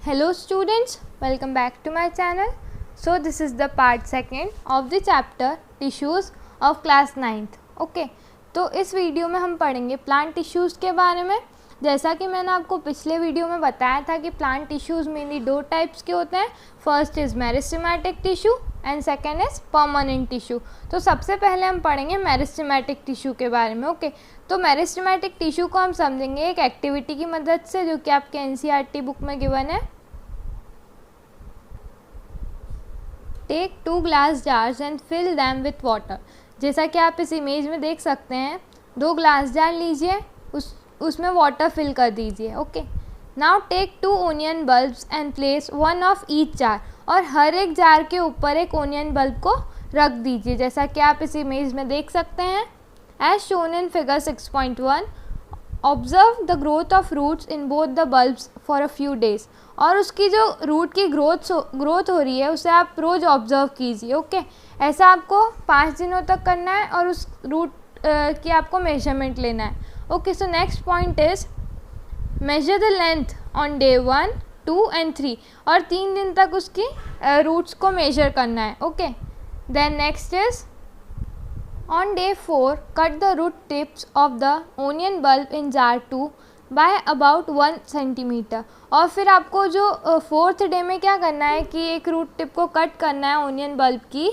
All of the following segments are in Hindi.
Hello students, welcome back to my channel. So this is the part second of the chapter tissues of class 9th. Okay, तो इस वीडियो में हम पढ़ेंगे प्लांट टिश्यूज़ के बारे में। जैसा कि मैंने आपको पिछले वीडियो में बताया था कि प्लांट टिश्यूज़ मेनली दो टाइप्स के होते हैं। First is meristematic tissue and second is permanent tissue. तो सबसे पहले हम पढ़ेंगे मेरिस्टेमेटिक टिश्यू के बारे में। ओके, तो मेरिस्टेमेटिक टिश्यू को हम समझेंगे एक एक्टिविटी की मदद से जो कि आपके एनसीईआरटी बुक में गिवन है। Take 2 glass jars and fill them with water. जैसा कि आप इस इमेज में देख सकते हैं, 2 ग्लास जार लीजिए, उसमें वाटर फिल कर दीजिए। Okay, now take 2 onion bulbs and place 1 of each jar. और हर एक जार के ऊपर एक ओनियन बल्ब को रख दीजिए, जैसा कि आप इस इमेज में देख सकते हैं। As shown in figure 6.1, observe the growth of roots in both the bulbs for a few days. और उसकी जो रूट की ग्रोथ हो रही है उसे आप रोज़ ऑब्जर्व कीजिए। ओके, ऐसा आपको 5 दिनों तक करना है और उस रूट की आपको मेजरमेंट लेना है। Okay, so next point is measure the length on day 1, 2 and 3। और 3 दिन तक उसकी रूट्स को मेजर करना है। Okay, then next is on day 4, cut the root tips of the onion bulb in jar 2 by about 1 centimeter। और फिर आपको जो 4th डे में क्या करना है कि एक रूट टिप को कट करना है ओनियन बल्ब की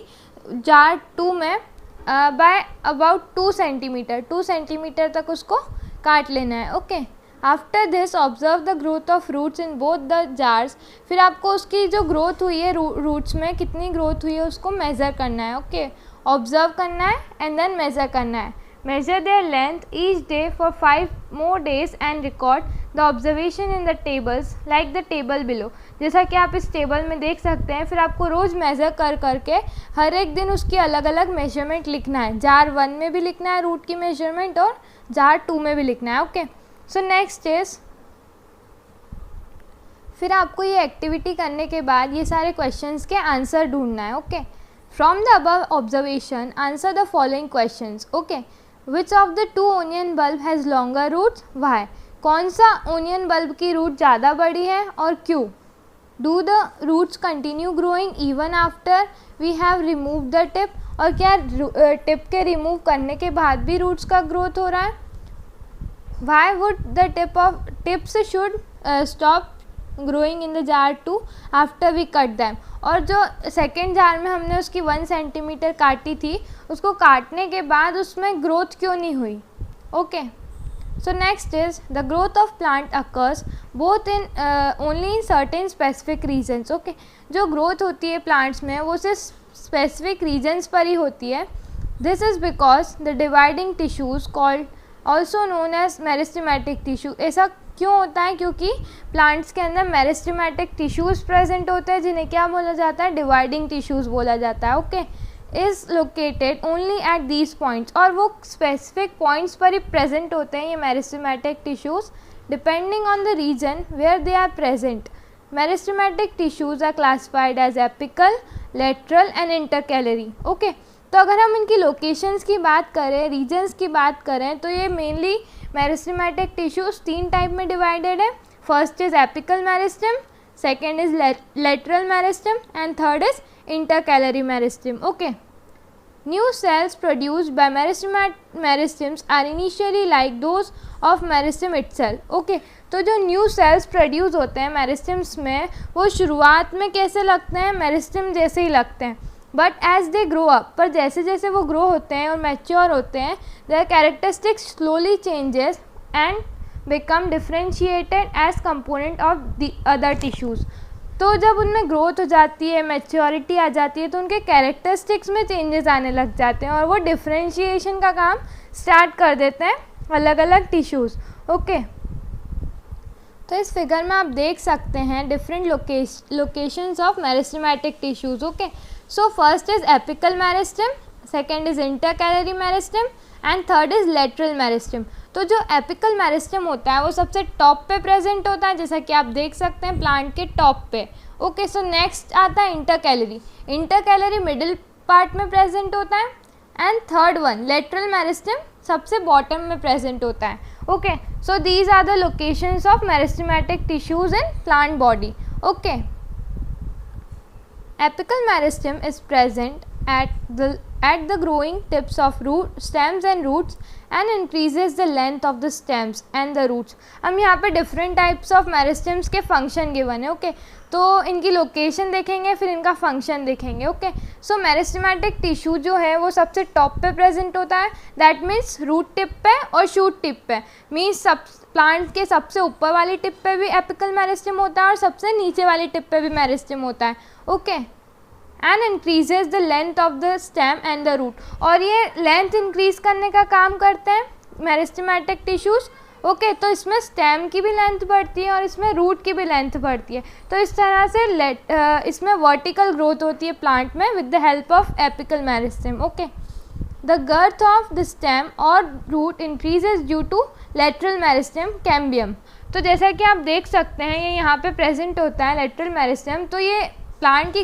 जार 2 में बाय अबाउट 2 सेंटीमीटर। 2 सेंटीमीटर तक उसको काट लेना है। Okay, after this observe the growth of roots in both the jars. फिर आपको उसकी जो ग्रोथ हुई है रूट्स में कितनी ग्रोथ हुई है उसको मेज़र करना है। ओके, ऑब्जर्व करना है एंड देन मेज़र करना है। Measure their length each day for 5 more days and record the observation in the tables like the table below. जैसा कि आप इस टेबल में देख सकते हैं। फिर आपको रोज़ मेज़र कर करके हर एक दिन उसकी अलग अलग मेजरमेंट लिखना है। जार 1 में भी लिखना है रूट की मेजरमेंट और जार 2 में भी लिखना है। ओके, सो नेक्स्ट इज फिर आपको ये एक्टिविटी करने के बाद ये सारे क्वेश्चंस के आंसर ढूंढना है। Okay, from the above observation answer the following questions। okay, which of the 2 onion bulb has longer roots? why? कौन सा ओनियन बल्ब की रूट ज़्यादा बड़ी है और क्यों? do the roots continue growing even after we have removed the tip? और क्या टिप के रिमूव करने के बाद भी रूट्स का ग्रोथ हो रहा है? why would the tips should stop growing in the jar 2 after we cut them. और जो सेकेंड जार में हमने उसकी 1 सेंटीमीटर काटी थी उसको काटने के बाद उसमें ग्रोथ क्यों नहीं हुई? Okay, so next is the growth of plant occurs both in only in certain specific regions. Okay, जो ग्रोथ होती है प्लांट्स में वो सिर्फ स्पेसिफिक रीजन्स पर ही होती है। This is because the dividing tissues called also known as meristematic tissue. ऐसा क्यों होता है? क्योंकि प्लांट्स के अंदर मेरिस्टेमेटिक टिश्यूज़ प्रेजेंट होते हैं जिन्हें क्या बोला जाता है? डिवाइडिंग टिश्यूज़ बोला जाता है। Okay, is located only at these points. और वो स्पेसिफिक पॉइंट्स पर ही प्रेजेंट होते हैं ये meristematic tissues depending on the region where they are present. Meristematic tissues are classified as apical, lateral and intercalary. Okay, तो अगर हम इनकी लोकेशंस की बात करें, रीजन्स की बात करें, तो ये मेनली मेरिस्टेमेटिक टिश्यूज़ 3 टाइप में डिवाइडेड है। First is apical meristem, second is lateral meristem and third is intercalary meristem. Okay, new cells produced by meristems are initially like those of meristem itself. Okay, तो जो न्यू सेल्स प्रोड्यूस होते हैं मेरिस्टेम्स में वो शुरुआत में कैसे लगते हैं? मेरिस्टेम जैसे ही लगते हैं। But as they grow up, पर जैसे जैसे वो ग्रो होते हैं और मैच्योर होते हैं, their characteristics slowly changes and become differentiated as component of the other tissues. तो जब उनमें ग्रोथ हो जाती है, मैच्योरिटी आ जाती है, तो उनके कैरेक्टरिस्टिक्स में चेंजेस आने लग जाते हैं और वो डिफ्रेंशिएशन का काम स्टार्ट कर देते हैं अलग अलग टिश्यूज़। ओके, तो इस फिगर में आप देख सकते हैं different locations of meristematic tissues. Okay, so first is apical meristem, second is intercalary meristem and third is lateral meristem. तो जो एपिकल मेरिस्टेम होता है वो सबसे टॉप पे प्रेजेंट होता है, जैसा कि आप देख सकते हैं प्लांट के टॉप पे। ओके, सो नेक्स्ट आता है इंटरकैलरी। इंटरकैलरी मिडिल पार्ट में प्रेजेंट होता है and third one lateral meristem सबसे बॉटम में प्रेजेंट होता है. Okay, so these are the locations of meristematic tissues in plant body. Okay, apical meristem is present at the growing tips of stems and roots and increases the length of the stems and the roots. हम यहाँ पे different types of meristems के function given है. ओके, तो इनकी लोकेशन देखेंगे, फिर इनका फंक्शन देखेंगे. ओके, सो मेरिस्टेमेटिक टिश्यू जो है वो सबसे टॉप पे प्रेजेंट होता है, दैट मीन्स रूट टिप पे और शूट टिप पे. मीन्स सब प्लांट के सबसे ऊपर वाली टिप पे भी एपिकल मेरिस्टेम होता है और सबसे नीचे वाली टिप पे भी मेरिस्टेम होता है. Okay, and increases the length of the stem and the root. और ये लेंथ इंक्रीज करने का काम करते हैं मेरिस्टेमेटिक टिश्यूज़. ओके, तो इसमें स्टेम की भी लेंथ बढ़ती है और इसमें रूट की भी लेंथ बढ़ती है. तो इस तरह से इसमें वर्टिकल ग्रोथ होती है प्लांट में with the help of apical meristem. Okay, the girth of the stem और root increases due to lateral meristem cambium. तो जैसा कि आप देख सकते हैं ये यहाँ पे प्रेजेंट होता है लेटरल मेरिस्टेम. तो ये प्लांट की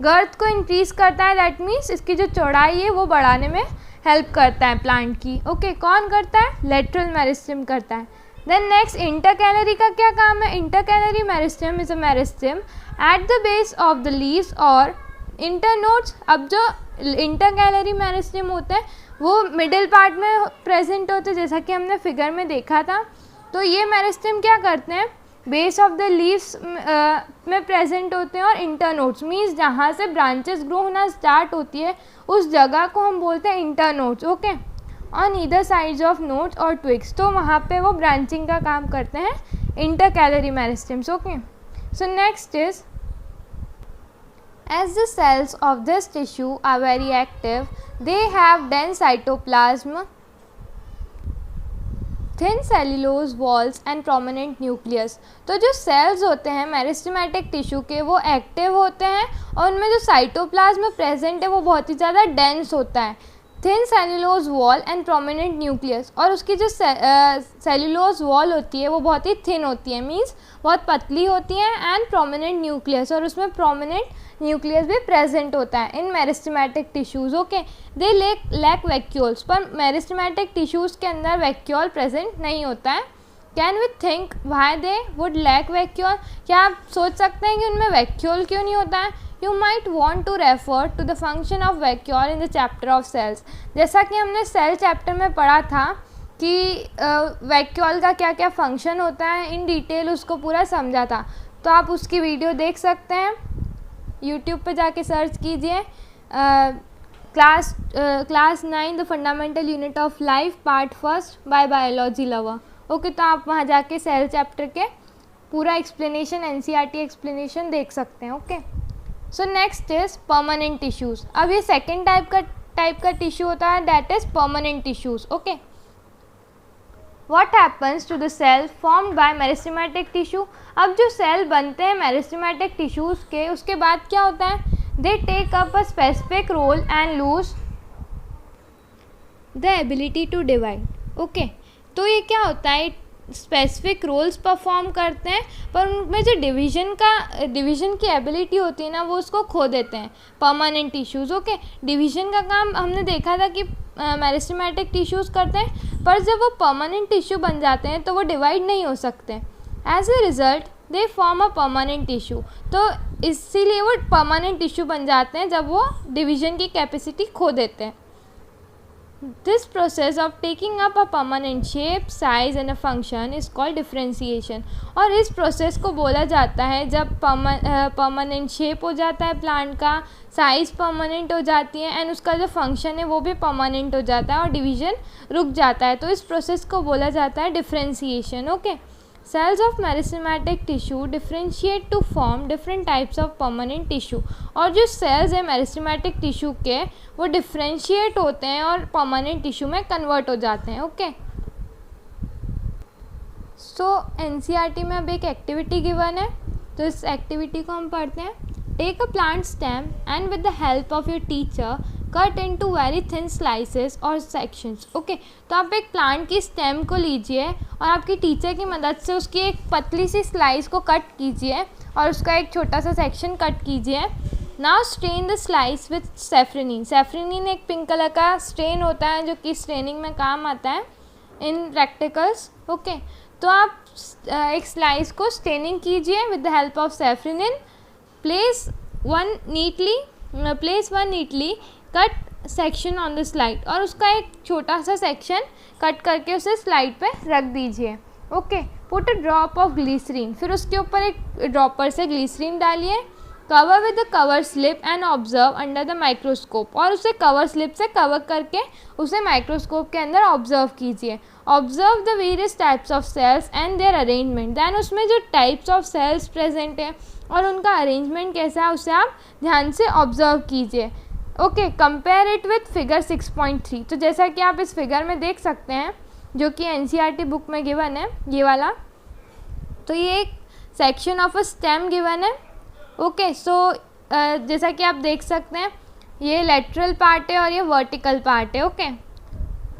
गर्थ को इंक्रीज़ करता है, दैट मीन्स इसकी जो चौड़ाई है वो बढ़ाने में हेल्प करता है प्लांट की. ओके, कौन करता है? लेटरल मेरिस्टेम करता है. देन नेक्स्ट, इंटरकैलरी का क्या काम है? Intercalary meristem is a meristem at the base of the leaves और इंटरनोड्स. अब जो इंटरकैलरी मेरिस्टेम होते हैं वो मिडिल पार्ट में प्रेजेंट होते हैं, जैसा कि हमने फिगर में देखा था. तो ये मेरिस्टेम क्या करते हैं? बेस ऑफ द लीव्स में प्रेजेंट होते हैं और इंटरनोड्स मीन्स जहाँ से ब्रांचेस ग्रो होना स्टार्ट होती है उस जगह को हम बोलते हैं internodes. Okay, on either sides of nodes और ट्विग्स. तो वहाँ पे वो ब्रांचिंग का काम करते हैं intercalary meristems. Okay, so next is as the cells of this tissue are very active, they have dense cytoplasm, thin cellulose walls and prominent nucleus. तो जो सेल्स होते हैं मेरिस्टेमेटिक टिश्यू के वो एक्टिव होते हैं और उनमें जो साइटोप्लाज्म प्रेजेंट है वो बहुत ही ज़्यादा डेंस होता है. Thin cellulose wall and prominent nucleus. और उसकी जो सेल्यूलोज वॉल होती है वो बहुत ही थिन होती है, मीन्स बहुत पतली होती है. एंड प्रोमिनेंट न्यूक्लियस, और उसमें प्रोमिनेंट न्यूक्लियस भी प्रेजेंट होता है in meristematic tissues. Okay, they lack vacuoles. पर मेरिस्टेमेटिक टिश्यूज़ के अंदर वैक्यूल प्रेजेंट नहीं होता है. Can we think why they would lack vacuole? क्या आप सोच सकते हैं कि उनमें वैक्यूल क्यों नहीं होता है? You might want to refer to the function of vacuole in the chapter of cells. जैसा कि हमने सेल चैप्टर में पढ़ा था कि वैक्यूल का क्या क्या फंक्शन होता है, इन डिटेल उसको पूरा समझा था. तो आप उसकी वीडियो देख सकते हैं, यूट्यूब पे जाके सर्च कीजिए class 9 the fundamental unit of life part first by biology lover. Okay, तो आप वहाँ जाके सेल चैप्टर के पूरा एक्सप्लेनेशन NCERT एक्सप्लेनेशन देख सकते हैं. Okay, so next is permanent tissues. अब ये सेकेंड टाइप का टिश्यू होता है, that is permanent tissues. Okay, What happens to the cell formed by meristematic tissue? अब जो सेल बनते हैं meristematic tissues के, उसके बाद क्या होता है? They take up a specific role and lose the ability to divide. Okay, तो ये क्या होता है? स्पेसिफिक रोल्स परफॉर्म करते हैं पर उनमें जो डिवीज़न की एबिलिटी होती है ना वो उसको खो देते हैं परमानेंट टिश्यूज़. ओके, डिवीज़न का काम हमने देखा था कि मेरिस्टेमेटिक टिश्यूज़ करते हैं, पर जब वो परमानेंट टिश्यू बन जाते हैं तो वो डिवाइड नहीं हो सकते. As a result they form a permanent tissue. तो इसीलिए वो परमानेंट टिश्यू बन जाते हैं जब वो डिवीज़न की कैपेसिटी खो देते हैं. This process of taking up a permanent shape, size and a function is called differentiation. और इस प्रोसेस को बोला जाता है जब परमानेंट शेप हो जाता है प्लांट का, साइज़ परमानेंट हो जाती है एंड उसका जो फंक्शन है वो भी परमानेंट हो जाता है और डिवीज़न रुक जाता है. तो इस प्रोसेस को बोला जाता है differentiation. Okay, cells of meristematic tissue differentiate to form different types of permanent tissue. और जो सेल्स है मेरिस्टेमेटिक टिश्यू के वो डिफ्रेंशिएट होते हैं और परमानेंट टिश्यू में कन्वर्ट हो जाते हैं. ओके, सो NCERT में अब एक एक्टिविटी गिवन है, तो इस एक्टिविटी को हम पढ़ते हैं. Take a plant stem and with the help of your teacher cut into very thin slices और सेक्शंस. ओके, तो आप एक प्लांट की स्टेम को लीजिए और आपकी टीचर की मदद से उसकी एक पतली सी स्लाइस को कट कीजिए और उसका एक छोटा सा सेक्शन कट कीजिए. Now strain the slice with safranin. Safranin एक पिंक कलर का स्ट्रेन होता है जो कि स्ट्रेनिंग में काम आता है इन रेक्टिकल्स. ओके, तो आप एक स्लाइस को स्टेनिंग कीजिए with the help of safranin. Place one neatly cut section on the slide, और उसका एक छोटा सा सेक्शन कट करके उसे स्लाइड पे रख दीजिए. Okay. Put a drop of glycerine, फिर उसके ऊपर एक ड्रॉपर से ग्लिसरीन डालिए. Cover with the cover slip and observe under the microscope, और उसे कवर स्लिप से कवर करके उसे माइक्रोस्कोप के अंदर ऑब्जर्व कीजिए. Observe the various types of cells and their arrangement, then उसमें जो टाइप्स ऑफ सेल्स प्रेजेंट है और उनका अरेंजमेंट कैसा है उसे आप ध्यान से ऑब्जर्व कीजिए. Okay. Compare it with figure 6.3. तो जैसा कि आप इस फिगर में देख सकते हैं जो कि एनसीईआरटी बुक में गिवन है, ये वाला, तो ये एक section of a stem given है. ओके. सो जैसा कि आप देख सकते हैं ये लेटरल पार्ट है और ये वर्टिकल पार्ट है. ओके.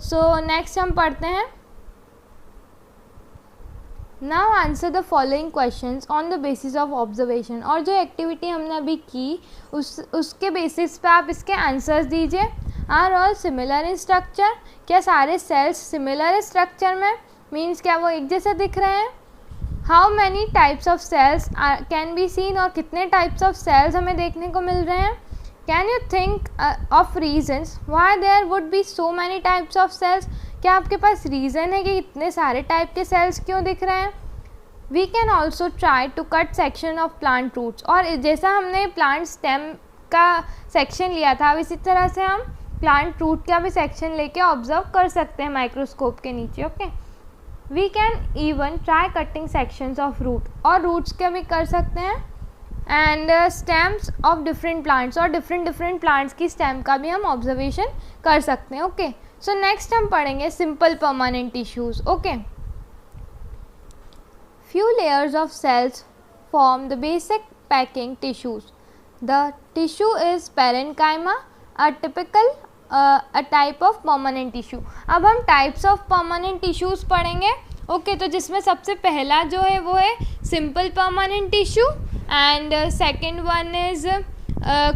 सो नेक्स्ट हम पढ़ते हैं. Now answer the following questions on the basis of observation. और जो एक्टिविटी हमने अभी की उसके बेसिस पे आप इसके आंसर्स दीजिए. Are all similar in structure, क्या सारे सेल्स सिमिलर स्ट्रक्चर में, मीन्स क्या वो एक जैसे दिख रहे हैं. How many types of cells can be seen, और कितने टाइप्स ऑफ सेल्स हमें देखने को मिल रहे हैं. Can you think of reasons why there would be so many types of cells, क्या आपके पास रीज़न है कि इतने सारे टाइप के सेल्स क्यों दिख रहे हैं. We can also try to cut section of plant roots, और जैसा हमने प्लांट स्टेम का सेक्शन लिया था अब इसी तरह से हम प्लांट रूट का भी सेक्शन लेके ऑब्जर्व कर सकते हैं माइक्रोस्कोप के नीचे. Okay. We can even try cutting sections of root, और रूट्स के भी कर सकते हैं. And stems of different plants, और डिफरेंट प्लांट्स की स्टेम का भी हम ऑब्जर्वेशन कर सकते हैं. ओके. सो नेक्स्ट हम पढ़ेंगे simple permanent tissues. Okay. Few layers of cells form the basic packing tissues. The tissue is parenchyma, a typical a type of permanent tissue. अब हम टाइप्स ऑफ परमानेंट टिश्यूज़ पढ़ेंगे. ओके. तो जिसमें सबसे पहला जो है वो है simple permanent tissue, and second one is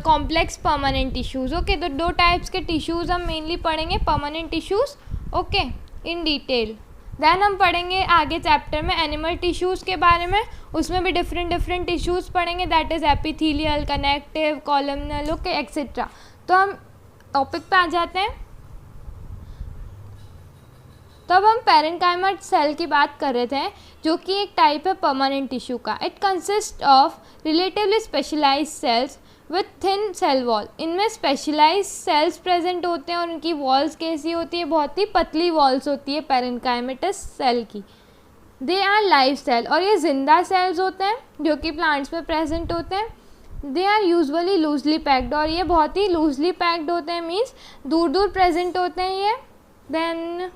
complex permanent tissues. Okay. तो दो टाइप्स के टिश्यूज़ हम मेनली पढ़ेंगे, permanent tissues. Okay. In detail. Then हम पढ़ेंगे आगे चैप्टर में एनिमल टिश्यूज़ के बारे में, उसमें भी डिफरेंट टिश्यूज़ पढ़ेंगे, that is epithelial, connective, columnar. Okay, etcetera. तो हम टॉपिक पे आ जाते हैं. तो अब हम पेरेन्काइमा सेल की बात कर रहे थे जो कि एक टाइप है परमानेंट टिश्यू का. It consist of relatively specialised cells with thin cell wall. इनमें स्पेशलाइज्ड सेल्स प्रेजेंट होते हैं और उनकी वॉल्स कैसी होती है, बहुत ही पतली वॉल्स होती है पेरेन्काइमेटस सेल की. दे आर लाइव सेल, और ये जिंदा सेल्स होते हैं जो कि प्लांट्स में प्रेजेंट होते हैं. They are usually loosely packed, और ये बहुत ही लूजली पैक्ड होते हैं, मीन्स दूर दूर प्रेजेंट होते हैं ये. Then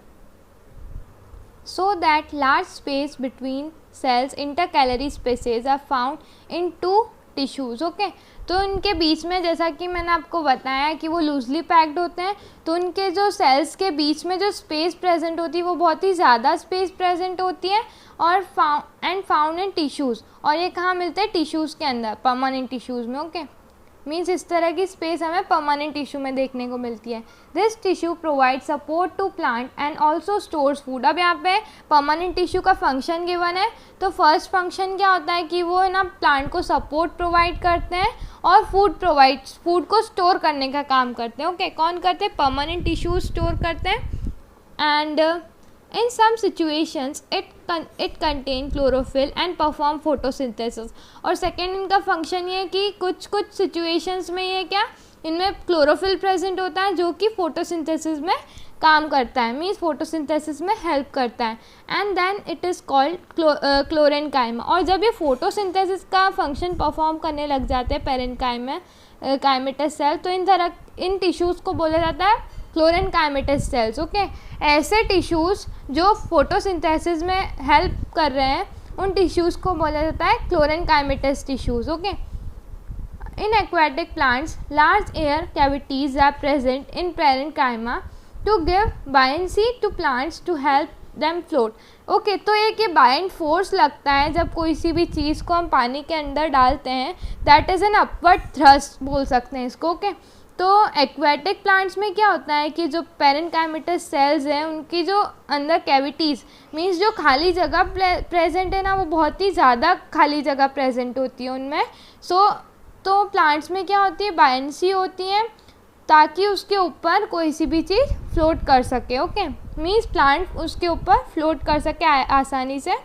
so that large space between cells intercalary spaces are found in two tissues. Okay. तो इनके बीच में जैसा कि मैंने आपको बताया कि वो लूजली पैक्ड होते हैं, तो उनके जो सेल्स के बीच में जो स्पेस प्रेजेंट होती है वो बहुत ही ज़्यादा स्पेस प्रेजेंट होती है, और फाउंड इन टिश्यूज़. और ये कहाँ मिलते हैं, टिश्यूज़ के अंदर, परमानेंट टिश्यूज़ में. ओके. मीन्स इस तरह की स्पेस हमें परमानेंट टिश्यू में देखने को मिलती है. This tissue provide support to plant and also stores food. अब यहाँ पे परमानेंट टिश्यू का फंक्शन गिवन है. तो फर्स्ट फंक्शन क्या होता है कि वो ना प्लांट को सपोर्ट प्रोवाइड करते हैं और फूड को स्टोर करने का काम करते हैं. ओके. कौन करते हैं, परमानेंट टिश्यूज स्टोर करते हैं. And in some situations it contain chlorophyll and perform photosynthesis. और सेकेंड इनका फंक्शन ये है कि कुछ सिचुएशंस में ये क्या, इनमें क्लोरोफिल प्रेजेंट होता है जो कि फोटोसिंथेसिस में काम करता है, मीन्स फोटोसिंथेसिस में हेल्प करता है. And then it is called chlorenchyma. और जब ये फोटोसिंथेसिस का फंक्शन परफॉर्म करने लग जाते हैं पेरेन्काइमेटस सेल, तो इन टिश्यूज़ को बोला जाता है क्लोरेन्काइमेटस सेल्स. ओके. ऐसे टिश्यूज़ जो फोटोसिंथेसिस में हेल्प कर रहे हैं उन टिश्यूज़ को बोला जाता है chlorenchymatous tissues. Okay. In aquatic plants large air cavities are present in parenchyma to give buoyancy to plants to help them float. Okay. तो एक ये बायंट फोर्स लगता है जब कोई सी भी चीज़ को हम पानी के अंदर डालते हैं, that is an upward thrust बोल सकते हैं इसको. ओके. तो एक्वेटिक प्लांट्स में क्या होता है कि जो पेरेन्काइमेटस सेल्स हैं उनकी जो अंदर कैविटीज़ मीन्स जो खाली जगह प्रेजेंट है ना, वो बहुत ही ज़्यादा खाली जगह प्रेजेंट होती है उनमें। तो प्लांट्स में क्या होती है, बायंसी होती है ताकि उसके ऊपर कोई सी भी चीज़ फ्लोट कर सके। ओके, मीन्स प्लांट उसके ऊपर फ्लोट कर सके आसानी से।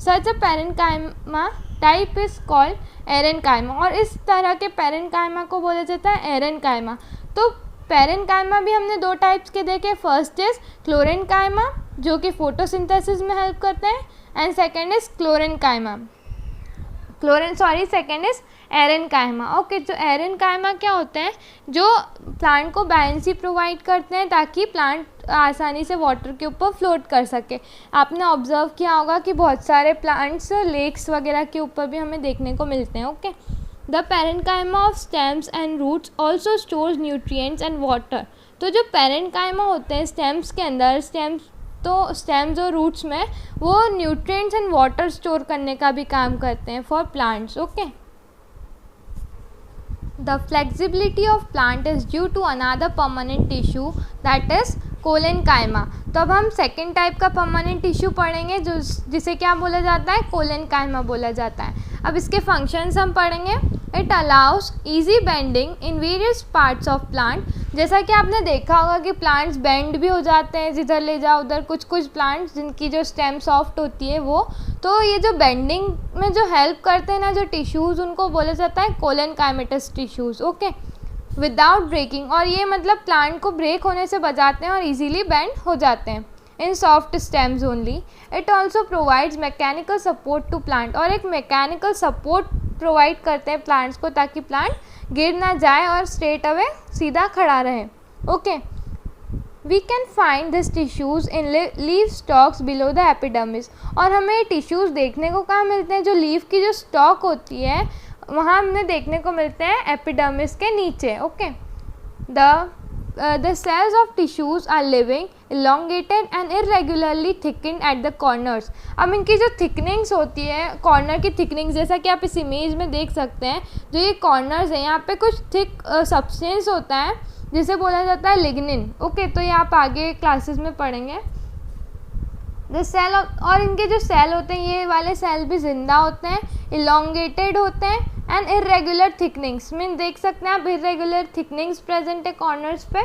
Such a parenchyma type is called aerenchyma, और इस तरह के पेरेन्काइमा को बोला जाता है एरेन्काइमा। तो पेरेन्काइमा भी हमने दो टाइप्स के देखे, फर्स्ट इज क्लोरेन्काइमा जो कि फोटोसिंथेसिस में हेल्प करते हैं, and second is second is एरेन्काइमा। Okay, तो एरेन्काइमा क्या होते हैं, जो प्लांट को बायंसी प्रोवाइड करते हैं ताकि प्लांट आसानी से वाटर के ऊपर फ्लोट कर सके। आपने ऑब्जर्व किया होगा कि बहुत सारे प्लांट्स लेक्स वगैरह के ऊपर भी हमें देखने को मिलते हैं। Okay, the parenchyma of stems and roots also stores nutrients and water. तो जो पेरेन्काइमा होते हैं स्टेम्स के अंदर, स्टेम्स और रूट्स में वो न्यूट्रिएंट्स एंड वाटर स्टोर करने का भी काम करते हैं for plants. Okay, the flexibility of plant is due to another permanent tissue that is collenchyma. तो अब हम सेकेंड टाइप का परमानेंट टिश्यू पढ़ेंगे जिसे क्या बोला जाता है, कोलेनकाइमा बोला जाता है। अब इसके फंक्शंस हम पढ़ेंगे। It allow us easy bending in various parts of plant. जैसा कि आपने देखा होगा कि प्लांट्स बेंड भी हो जाते हैं, जिधर ले जाओ उधर। कुछ प्लांट्स जिनकी जो स्टेम सॉफ्ट होती है वो, तो ये जो बेंडिंग में जो हेल्प करते हैं ना जो टिश्यूज़, उनको बोला जाता है कोलेनकाइमेटस टिश्यूज़। ओके, विदाउट ब्रेकिंग, और ये मतलब प्लांट को ब्रेक होने से बचाते हैं और इजीली बेंड हो जाते हैं in soft stems only. It also provides mechanical support to plant, और एक मैकेनिकल सपोर्ट प्रोवाइड करते हैं प्लांट्स को ताकि प्लांट गिर ना जाए और स्ट्रेट अवे सीधा खड़ा रहे। Okay, we can find this tissues in leaf stalks below the epidermis. और हमें टिश्यूज़ देखने को कहाँ मिलते हैं, जो लीफ की जो स्टॉक होती है वहाँ हमें देखने को मिलते हैं एपिडर्मिस के नीचे। Okay, the cells of tissues are living elongated and irregularly thickened at the corners। अब इनकी जो थिकनिंग्स होती है, कॉर्नर की थिकनिंग्स, जैसा कि आप इस इमेज में देख सकते हैं, जो ये कॉर्नर्स हैं यहाँ पे कुछ थिक सब्सटेंस होता है जिसे बोला जाता है लिग्निन। ओके, तो ये आप आगे क्लासेस में पढ़ेंगे। द सेल और इनके जो सेल होते हैं, ये वाले सेल भी जिंदा होते हैं, इलोंगेटेड होते हैं, एंड इरेगुलर थिकनिंग्स मीन देख सकते हैं आप इरेगुलर थिकनिंग्स प्रेजेंट है कॉर्नर्स पे।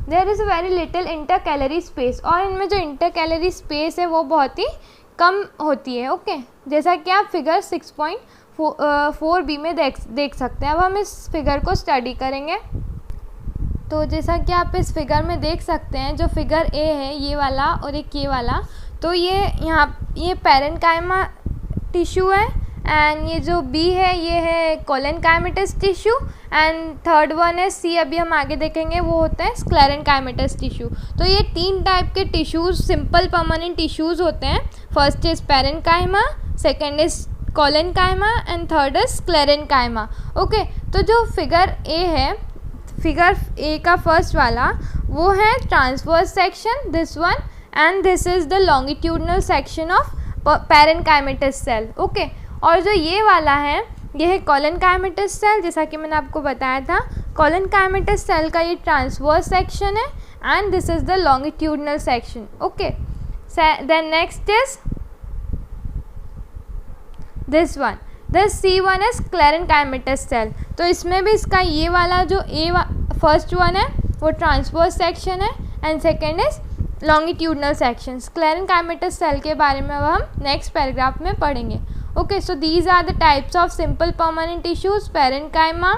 There is a very little intercalary space, और इनमें जो इंटर कैलोरी स्पेस है वो बहुत ही कम होती है। ओके, जैसा कि आप फिगर 6.4b में देख सकते हैं। अब हम इस फिगर को स्टडी करेंगे। तो जैसा कि आप इस फिगर में देख सकते हैं, जो फिगर ए है ये वाला और एक ये वाला, तो ये पेरेन्काइमा टिश्यू है, एंड ये जो बी है ये है कोलेनकाइमेटस टिश्यू, एंड थर्ड वन है सी, अभी हम आगे देखेंगे, वो होता है स्क्लेरेनकाइमेटस टिश्यू। तो ये तीन टाइप के टिश्यूज़ सिंपल परमानेंट टिश्यूज़ होते हैं। First is parenchyma, second is collenchyma, and third is sclerenchyma. Okay, तो जो फिगर ए है, फिगर ए का फर्स्ट वाला, वो है transverse section, this one, and this is the longitudinal section of parenchymatous cell. Okay, और जो ये वाला है ये है कोलेनकाइमेटस सेल, जैसा कि मैंने आपको बताया था। कोलेनकाइमेटस सेल का ये ट्रांसवर्स सेक्शन है, and this is the longitudinal section. Okay, then next is this one, this C1 is sclerenchymatous cell. तो इसमें भी इसका ये वाला जो फर्स्ट वन है वो ट्रांसवर्स सेक्शन है, and second is longitudinal section. Sclerenchymatous cell के बारे में अब हम नेक्स्ट पैराग्राफ में पढ़ेंगे। Okay, so these are the types of simple permanent tissues, parenchyma,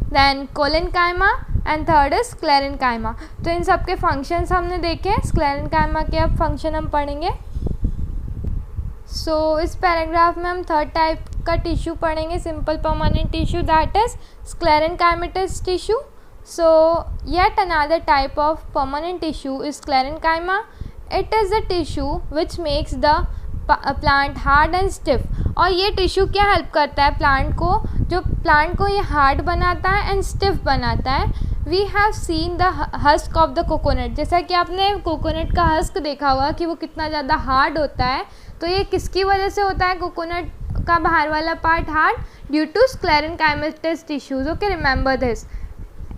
then cholenchyma, and third is sclerenchyma। तो इन सब के फंक्शंस हमने देखे। स्क्लेरेनकाइमा के अब फंक्शन हम पढ़ेंगे। सो इस पैराग्राफ में हम थर्ड टाइप का टिश्यू पढ़ेंगे, simple permanent tissue, that is sclerenchymatous tissue. So yet another type of permanent tissue is sclerenchyma. It is the tissue which makes the plant hard and stiff. और ये टिश्यू क्या हेल्प करता है प्लांट को, जो प्लांट को ये हार्ड बनाता है एंड स्टिफ बनाता है। We have seen the husk of the coconut, जैसा कि आपने कोकोनट का हस्क देखा होगा कि वो कितना ज़्यादा हार्ड होता है। तो ये किसकी वजह से होता है कोकोनट का बाहर वाला part hard? Due to sclerenchymatous tissues. Okay, remember this.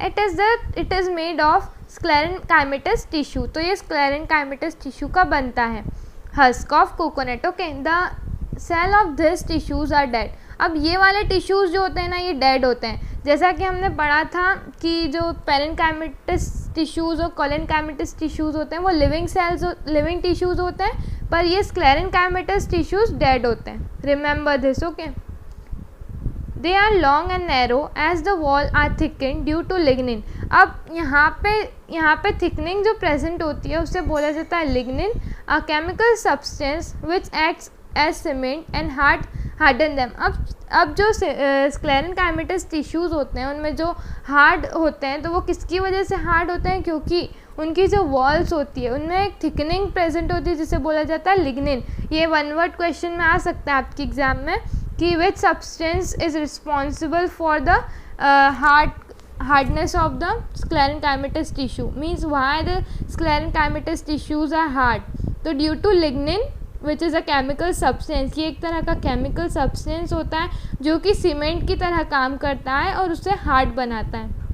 It is made of sclerenchymatous tissue, तो ये स्क्लेरेनकाइमेटस टिश्यू का बनता है। Husk of coconut, okay, the cell of this tissues are dead. अब ये वाले टिश्यूज़ जो होते हैं ना, ये डेड होते हैं। जैसा कि हमने पढ़ा था कि जो पेरेन्काइमेटस टिश्यूज़ और कोलेनकाइमेटस टिश्यूज़ होते हैं वो लिविंग टिश्यूज़ होते हैं, पर ये स्क्लेरेनकाइमेटस टिश्यूज़ डेड होते हैं। Remember this, okay. They are long and narrow as the wall are thicken due to lignin. अब यहाँ पे थिकनिंग जो प्रेजेंट होती है उसे बोला जाता है lignin, a chemical substance which acts as cement and harden them. अब जो स्क्लेरेनकाइमेटस टिश्यूज़ होते हैं उनमें जो हार्ड होते हैं, तो वो किसकी वजह से हार्ड होते हैं? क्योंकि उनकी जो वॉल्स होती है उनमें एक थिकनिंग प्रेजेंट होती है जिसे बोला जाता है लिग्निन। ये वन वर्ड क्वेश्चन में आ सकता है आपके एग्जाम में कि which substance is responsible for the hardness of the sclerenchymatous tissue, means why the sclerenchymatous tissues are hard. तो due to lignin which is a chemical substance, ये एक तरह का chemical substance होता है जो कि सीमेंट की तरह काम करता है और उसे हार्ड बनाता है।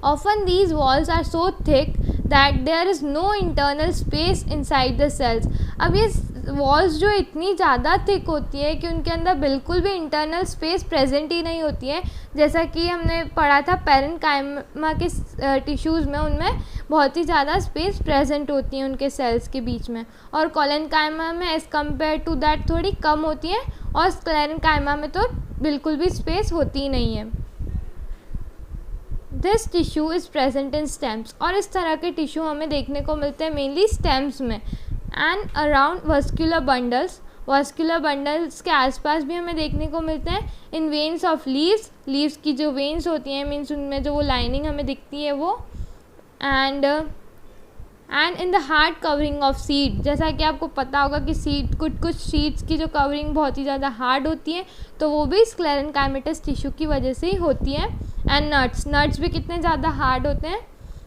Often these walls are so thick that there is no internal space inside the cells. अब ये वॉल्स जो इतनी ज़्यादा थिक होती है कि उनके अंदर बिल्कुल भी इंटरनल स्पेस प्रेजेंट ही नहीं होती है। जैसा कि हमने पढ़ा था पेरेन्काइमा के टिश्यूज़ में, उनमें बहुत ही ज़्यादा स्पेस प्रेजेंट होती है उनके सेल्स के बीच में, और कोलेनकाइमा में एज़ कम्पेयर टू दैट थोड़ी कम होती है, और स्क्लेरेनकाइमा में तो बिल्कुल भी स्पेस होती ही नहीं है। This tissue is present in stems, और इस तरह के टिश्यू हमें देखने को मिलते हैं मेनली स्टेम्स में, एंड अराउंड वस्कुलर बंडल्स के आसपास भी हमें देखने को मिलते हैं। इन वेन्स ऑफ लीव्स की जो वेन्स होती हैं, मीन्स उनमें जो वो लाइनिंग हमें दिखती है वो, and in the hard covering of seed. जैसा कि आपको पता होगा कि कुछ सीड्स की जो कवरिंग बहुत ही ज़्यादा हार्ड होती है, तो वो भी स्क्लेरेनकाइमेटस टिश्यू की वजह से ही होती है। एंड नट्स भी कितने ज़्यादा हार्ड होते हैं।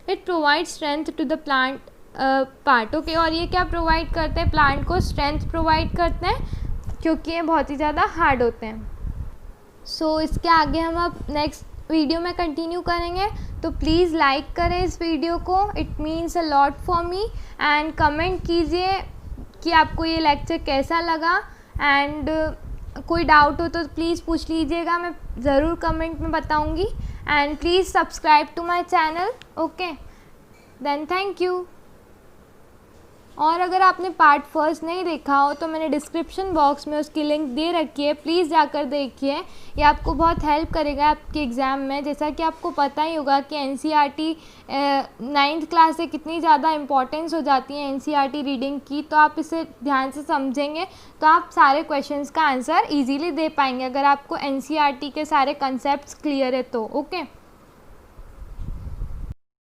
It provide strength to the plant part, okay, और ये क्या प्रोवाइड करते हैं? प्लांट को स्ट्रेंथ प्रोवाइड करते हैं क्योंकि ये बहुत ही ज़्यादा हार्ड होते हैं। सो इसके आगे हम अब नेक्स्ट वीडियो में कंटिन्यू करेंगे, तो प्लीज़ लाइक करें इस वीडियो को, it means a lot for me, and comment कीजिए कि आपको ये लेक्चर कैसा लगा, एंड कोई डाउट हो तो प्लीज़ पूछ लीजिएगा, मैं ज़रूर कमेंट में बताऊँगी। And please subscribe to my channel, okay, then thank you. और अगर आपने पार्ट फर्स्ट नहीं देखा हो तो मैंने डिस्क्रिप्शन बॉक्स में उसकी लिंक दे रखी है, प्लीज़ जाकर देखिए, ये आपको बहुत हेल्प करेगा आपके एग्ज़ाम में। जैसा कि आपको पता ही होगा कि NCERT 9th क्लास से कितनी ज़्यादा इम्पॉर्टेंस हो जाती है NCERT रीडिंग की, तो आप इसे ध्यान से समझेंगे तो आप सारे क्वेश्चंस का आंसर ईजीली दे पाएंगे, अगर आपको NCERT के सारे कंसेप्ट क्लियर है तो, ओके।